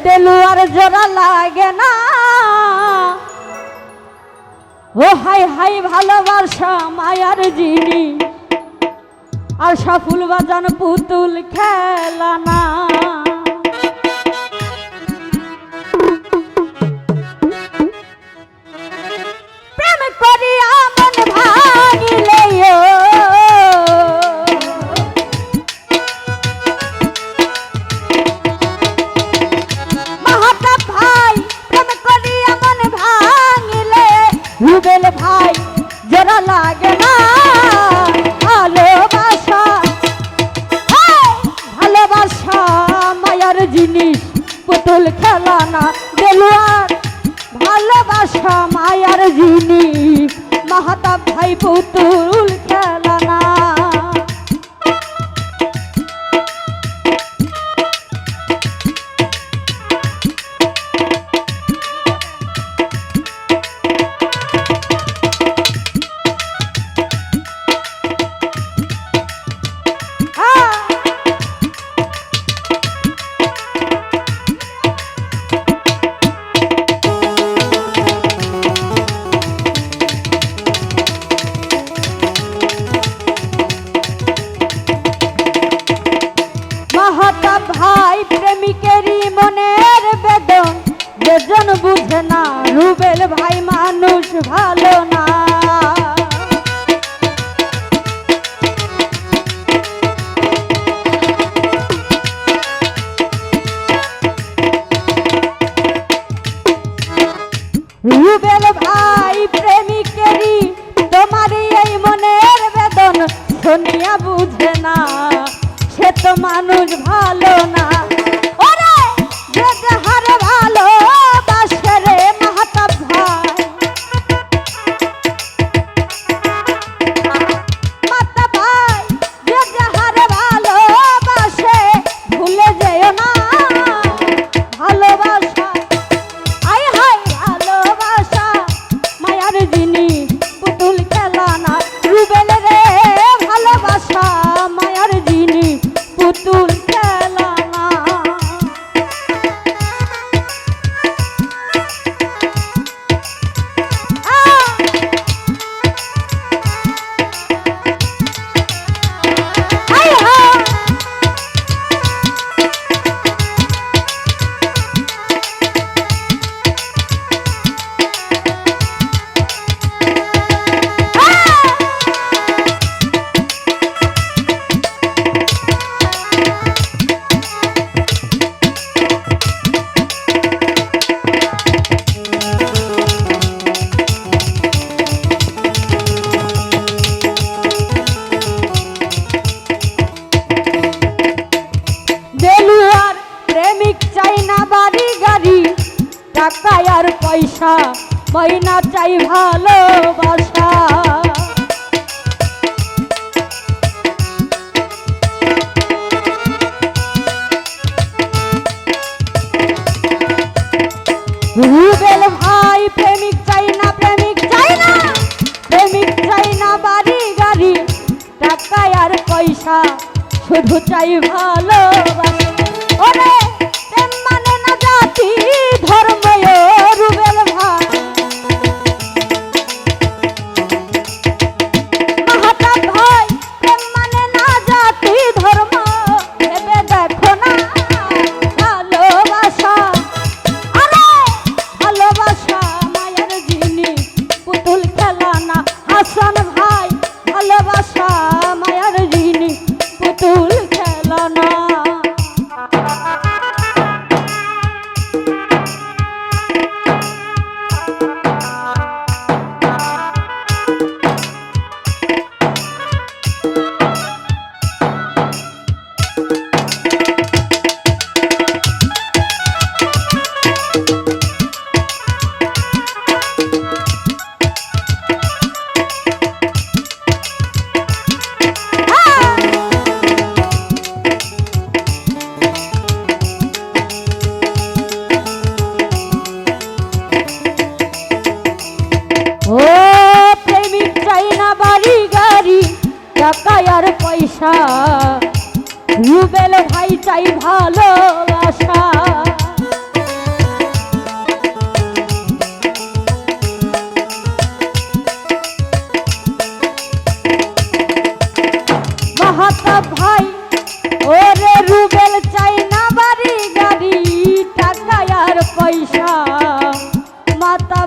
দেলুয়ার জোড়া লাগে না। ও হাই হাই ভালোবাসা মায়ার জিনি, আশা ফুল বাজান পুতুল খেলা না। প্রেম করিয়া মন ভাঙিলে মহাতাপ ভাই, প্রেম করিয়া মন ভাঙিলে রুবেল ভাই জোড়া লাগে না। ভালোবাসা ভালোবাসা মায়ার জিনিস পুতুল খেলা না। দেলুয়ার ভালোবাসা মায়ার জিনিস, মাহাতাব ভাই পুতুল খেলা না। ভাই প্রেমিকেরই মনের বেদন যেজন বুঝে না, রুবেল ভাই মানুষ ভালো না। রুবেল ভাই প্রেমিকেরই তোমারই এই মনের বেদন শুনিয়া বুঝে না, সে তো মানুষ ভালো না। ওরে যে যাহার ভালো বাসে রে মাহাতাব ভাই, মাহাতাব ভাই যে যাহার ভালো বাসে ভুলে যেও না। ভালোবাসা আই হাই ভালোবাসা মায়ার জিনিস পুতুল খেলা না। রুবেল রে ভালোবাসা মায়ার জিনিস পুতুল খেলা না। প্রেমিক চাই না বাড়ি গাড়ি, টাকা আর পয়সা, ময়না চাই ভালোবাসা। রুবেল ভাই প্রেমিক চাই না, প্রেমিক চাই না, প্রেমিক চাই না বাড়ি গাড়ি, টাকা আর পয়সা, শুধু চাই ভালোবাসা। ওরে প্রেম মানে না জাতি ধর্ম, রুবেল ভাই মাহাতাব ভাই প্রেম মানে না জাতি ধর্ম, ভেবে দেখো না। ভালোবাসা আরে ভালোবাসা মায়ের জিনিস পুতুল খেলা না। হাসান ভাই ভালোবাসা মায়ের জিনিস পুতুল খেলা না।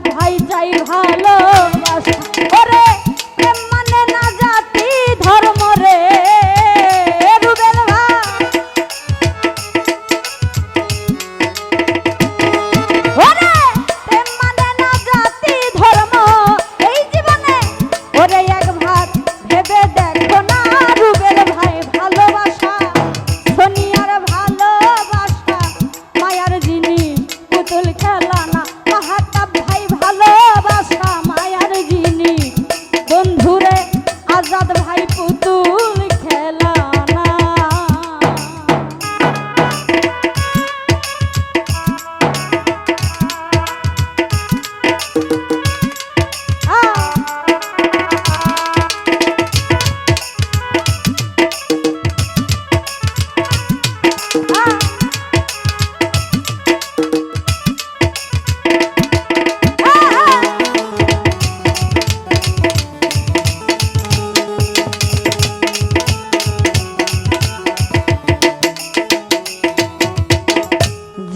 ভাই চাই ভালোবাসা। ওরে প্রেম মানে না জাতি ধর্ম রে রুবেল ভাই। ওরে প্রেম মানে না জাতি ধর্ম এই জীবনে। ওরে এক ভাত ভেবে দেখো না রুবেল ভাই ভালোবাসা সোনিয়ার ভালোবাসা মায়ার জিনিস পুতুল খেলা না। মাহাতাব ভাই ভালোবাসা মায়ার জিনিস বন্ধুরে আজাদ ভাই পুতুল খেলা না।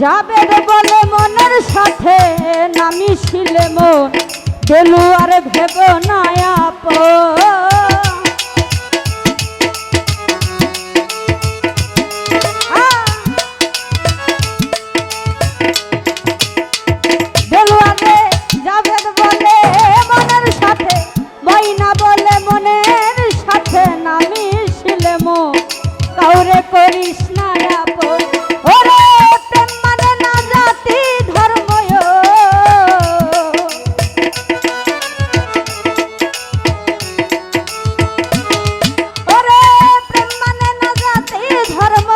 যাবেদ বলে মনের সাথে নামি ছিলে মন গেলু আর ভেব না আপন। দেলুয়ারে যাবেদ বলে মনের সাথে বইনা বলে মনের সাথে নামি ছিলে মন কাউরে করিস না আপন। ওরে প্রেম মানে না জাতি ধর্ম ওরে প্রেম মানে না জাতি ধর্ম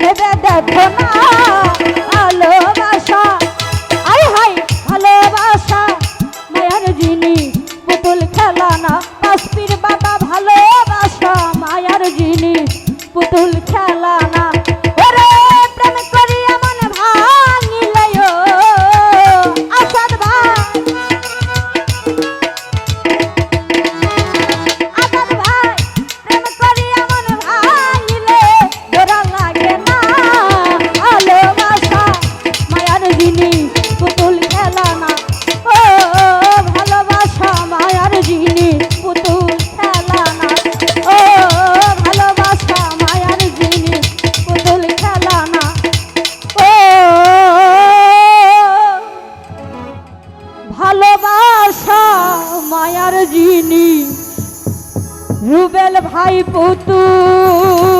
ভেবে দেখো না ভালোবাসা আই হাই ভালোবাসা মায়ার জিনিস পুতুল খেলা না। কাশ্মীর বাবা ভালোবাসা মায়ার জিনিস পুতুল খেলা না। ওরে প্রেম করিয়া মনে ভাঙিলে আসাদ ভাই আসাদ ভাই প্রেম করিয়া মনে ভাঙিলে জোড়া লাগে না ভালোবাসা মায়ার জিনিস পুতুল খেলা না। ও ভালোবাসা মায়ার জিনিস পুতুল খেলা না। ও ভালোবাসা মায়ার জিনিস পুতুল খেলা না। ও ভালোবাসা মায়ার জিনিস রুবেল ভাই পুতুল